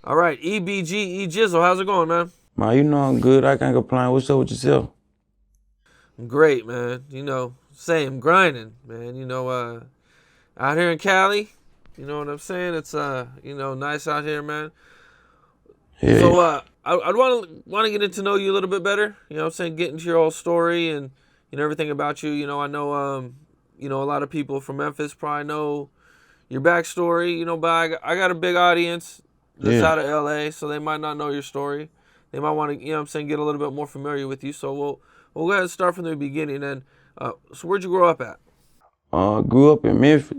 All right, EBG, Ejizzle, how's it going, man? Man, you know I'm good. I can't complain. What's up with yourself? Great, man. Same, grinding, man. Out here in Cali, you know what I'm saying? It's nice out here, man. Yeah, So I'd want to get to know you a little bit better. You know what I'm saying? Get into your whole story and everything about you. I know a lot of people from Memphis probably know your backstory, but I got a big audience that's yeah. out of LA, so they might not know your story. They might want to, get a little bit more familiar with you. So we'll go ahead and start from the beginning. And so where'd you grow up at? Grew up in Memphis.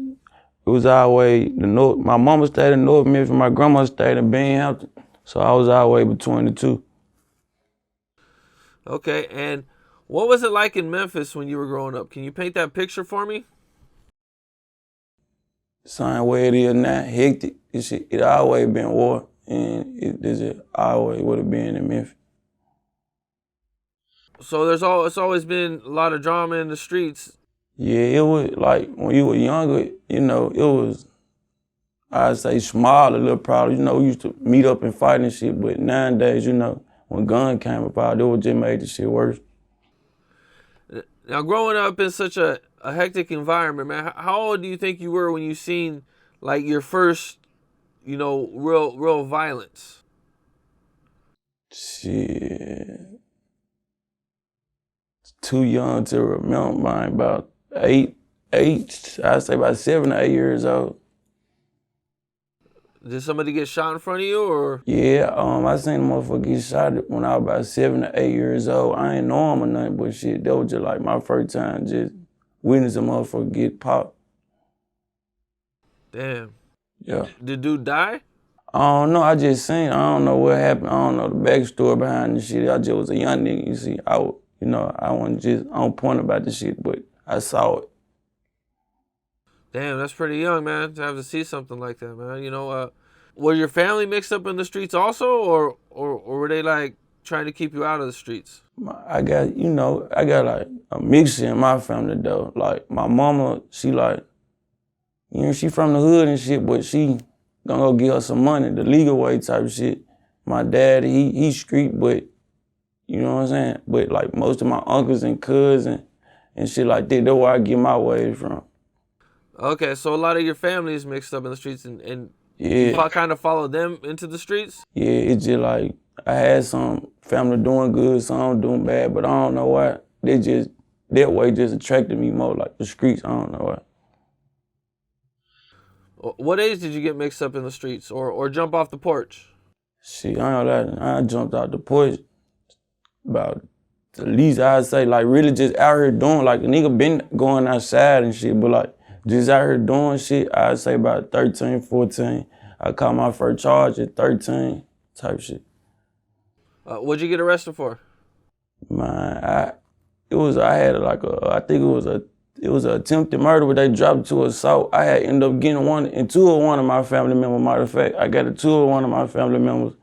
It was our way the north. My mama stayed in North Memphis. My grandma stayed in Binghamton. So I was our way between the two. Okay, and what was it like in Memphis when you were growing up? Can you paint that picture for me? Same way it is now, hectic. It always been war, and this is always would have been in Memphis. So it's always been a lot of drama in the streets. Yeah, it was like when you were younger, it was, I'd say, small, a little problem. We used to meet up and fight and shit, but nowadays, when gun came about, it would just made the shit worse. Now, growing up in such a hectic environment, man, how old do you think you were when you seen like your first, real violence? Shit. Too young to remember mine, about eight, I'd say about 7 or 8 years old. Did somebody get shot in front of you, or? Yeah, I seen a motherfucker get shot when I was about 7 or 8 years old. I ain't know him or nothing, but shit, that was just like my first time just witnessing a motherfucker get popped. Damn. Yeah. Did dude die? I don't know, I just seen, I don't know what happened. I don't know the backstory behind the shit. I just was a young nigga, you see. I wasn't just on point about the shit, but I saw it. Damn, that's pretty young, man, to have to see something like that, man. Were your family mixed up in the streets also, or were they like trying to keep you out of the streets? I got like a mixture in my family though. Like my mama, she like, she from the hood and shit, but she gonna go get her some money, the legal way type shit. My dad, he street, but you know what I'm saying? But like most of my uncles and cousins and shit like that, that's where I get my ways from. Okay, so a lot of your family is mixed up in the streets, and Yeah. you kind of followed them into the streets? Yeah, it's just like I had some family doing good, some doing bad, but I don't know why. That way just attracted me more, like the streets, I don't know why. What age did you get mixed up in the streets or jump off the porch? Shit, I ain't gonna lie, I jumped out the porch about, at least I'd say, like really just out here doing, like a nigga been going outside and shit, but like just out here doing shit, I'd say about 13, 14. I caught my first charge at 13, type shit. What'd you get arrested for? Man, I think it was an attempted murder, but they dropped it to assault. I had ended up getting two of one of my family members. Matter of fact, I got a two of one of my family members,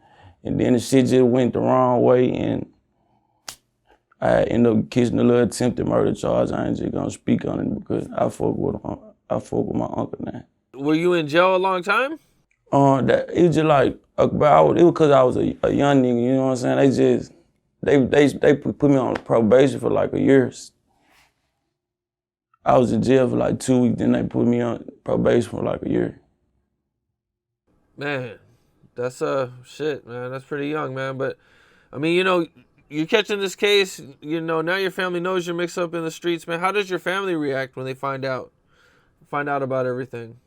and then the shit just went the wrong way, and I ended up catching a little attempted murder charge. I ain't just gonna speak on it because I fuck with my uncle now. Were you in jail a long time? It was just like it was because I was a young nigga. You know what I'm saying? They put me on probation for like a year. I was in jail for like 2 weeks, then they put me on probation for like a year. Man, that's shit, man. That's pretty young, man. But I mean, you're catching this case. Now your family knows you're mixed up in the streets, man. How does your family react when they find out about everything?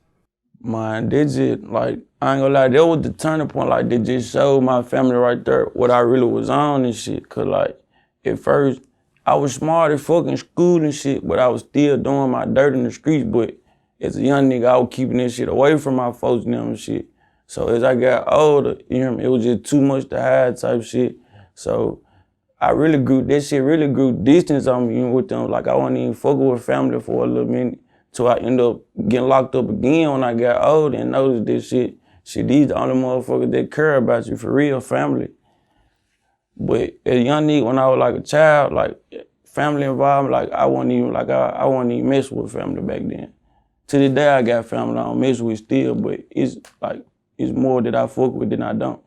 Man, they just, like, I ain't gonna lie, that was the turning point. Like, they just showed my family right there what I really was on and shit. Cause like, at first, I was smart as fuck in school and shit, but I was still doing my dirt in the streets. But as a young nigga, I was keeping that shit away from my folks and them and shit. So as I got older, it was just too much to hide type shit. So that shit really grew distance on me with them. Like, I wasn't even fucking with family for a little minute. So I ended up getting locked up again when I got older and noticed this shit. These the only motherfuckers that care about you for real, family. But as a young nigga, when I was like a child, like family involvement, like I wasn't even mess with family back then. To this day, I got family I don't mess with still, but it's more that I fuck with than I don't.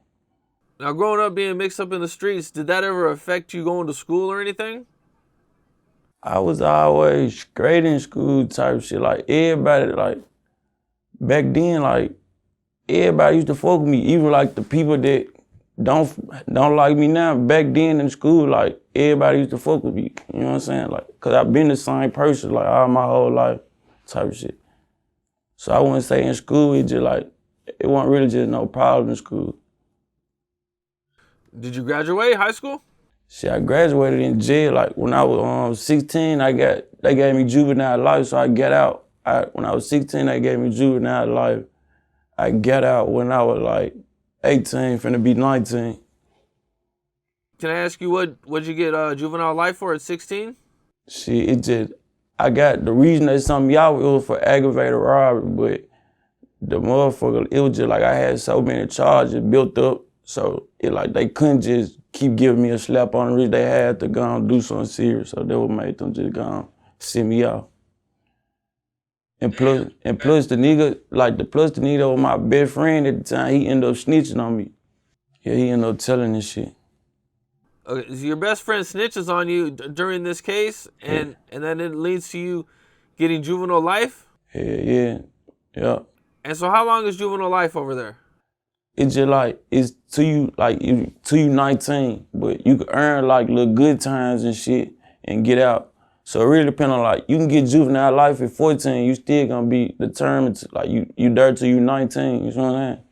Now, growing up being mixed up in the streets, did that ever affect you going to school or anything? I was always great in school type shit. Like everybody, like back then, like everybody used to fuck with me. Even like the people that don't like me now. Back then in school, like everybody used to fuck with me. You know what I'm saying? Like, cause I've been the same person like all my whole life, type of shit. So I wouldn't say in school it just like it wasn't really just no problem in school. Did you graduate high school? Shit, I graduated in jail. Like when I was 16, they gave me juvenile life, so I get out. When I was 16, they gave me juvenile life. I get out when I was like 18, finna be 19. Can I ask you what'd you get juvenile life for at 16? Shit, I got the reason they sent me out, it was for aggravated robbery, but the motherfucker, it was just like I had so many charges built up, so it like they couldn't just keep giving me a slap on the wrist. They had to go and do something serious, so that would make them just go and send me out. And plus the nigga that was my best friend at the time, he ended up snitching on me. Yeah, he ended up telling this shit. Okay, so your best friend snitches on you during this case, and then it leads to you getting juvenile life? Yeah. And so how long is juvenile life over there? It's just like, it's till you 19, but you can earn like little good times and shit and get out. So it really depends on like, you can get juvenile life at 14, you still gonna be determined to like, you there till you 19, you know what I'm saying?